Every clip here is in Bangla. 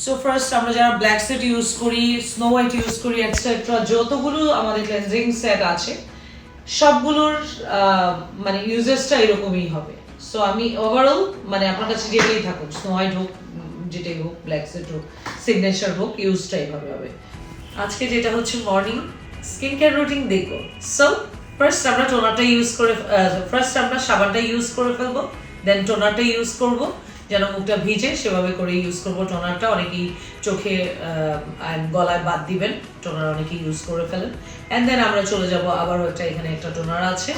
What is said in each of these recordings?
সো ফার্স্ট আমরা যারা ব্ল্যাক সেট ইউজ করি, স্নো হোয়াইট ইউজ করি এটসেট্রা, যতগুলো আমাদের ক্লেনজিং সেট আছে সবগুলোর মানে ইউজেসটা এরকমই হবে। সো আমি ওভারঅল মানে আপনার কাছে যেটাই থাকুক, স্নো হোয়াইট হোক, যেটাই হোক, ব্ল্যাক সেট হোক, সিগনেচার হোক, ইউজটা এইভাবে হবে। আজকে যেটা হচ্ছে মর্নিং স্কিন কেয়ার রুটিন দেখবো। সো ফার্স্ট আমরা টোনারটা ইউজ করে ফার্স্ট আমরা সাবানটা ইউজ করে ফেলবো, দেন টোনারটা ইউজ করব, যেন মুখটা ভিজে সেভাবে করে ইউজ করবো টোনারটা। অনেকেই চোখে গলায় বাদ দিবেন, টোনার অনেকেই ইউজ করে ফেলেন। অ্যান্ড দেন আমরা চলে যাব আবার এখানে একটা টোনার আছে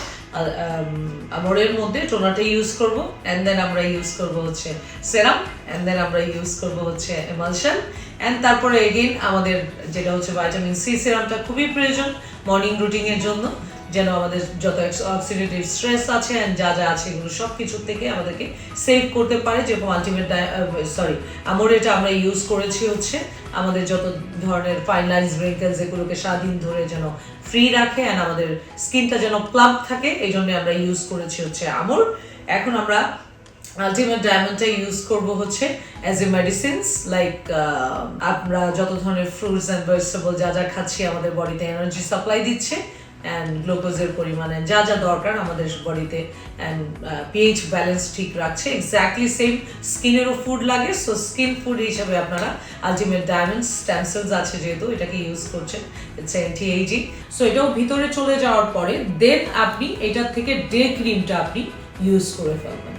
আমরের মধ্যে, টোনারটা ইউজ করব। অ্যান্ড দেন আমরা ইউজ করব হচ্ছে সেরাম, অ্যান্ড দেন আমরা ইউজ করব হচ্ছে এমালশন। অ্যান্ড তারপরে এগেইন আমাদের যেটা হচ্ছে ভাইটামিন সি সিরামটা খুবই প্রয়োজন মর্নিং রুটিনের জন্য, যেন আমাদের যত অক্সিডেটিভ স্ট্রেস আছে অ্যান্ড যা যা আছে এগুলো সব কিছু থেকে আমাদেরকে সেভ করতে পারে। যেরকম আলটিমেট আমরেটা আমরা ইউজ করেছি হচ্ছে আমাদের যত ধরনের ফাইন লাইনস, রিঙ্কেলস এগুলোকে সারাদিন ধরে যেন ফ্রি রাখে অ্যান্ড আমাদের স্কিনটা যেন প্লাম্প থাকে, এই জন্য আমরা ইউজ করেছি হচ্ছে আমর। এখন আমরা আলটিমেট ডায়মন্ডটা ইউজ করব হচ্ছে অ্যাজ এ মেডিসিনস, লাইক আমরা যত ধরনের ফ্রুটস অ্যান্ড ভেজিটেবল যা যা খাচ্ছি আমাদের বডিতে এনার্জি সাপ্লাই দিচ্ছে অ্যান্ড গ্লুকোজের পরিমাণে যা যা দরকার আমাদের বডিতে, অ্যান্ড পিএইচ ব্যালেন্স ঠিক রাখছে। এক্স্যাক্টলি সেম স্কিনেরও ফুড লাগে, সো স্কিন ফুড হিসাবে আপনারা আলটিমেট ডায়মন্ড স্টেম সেলস আছে যেহেতু এটাকে ইউজ করছেন, ইটস অ্যান্টি এইজিং। সো এটাও ভিতরে চলে যাওয়ার পরে দেন আপনি এটার থেকে ডে ক্রিমটা আপনি ইউজ করে ফেলবেন।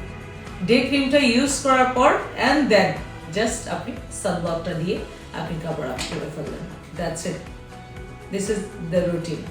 ডে ক্রিমটা ইউজ করার পর অ্যান্ড দেন জাস্ট আপনি সানব্লকটা দিয়ে আপনি কভার আপ করে ফেলবেন। That's it, this is the routine.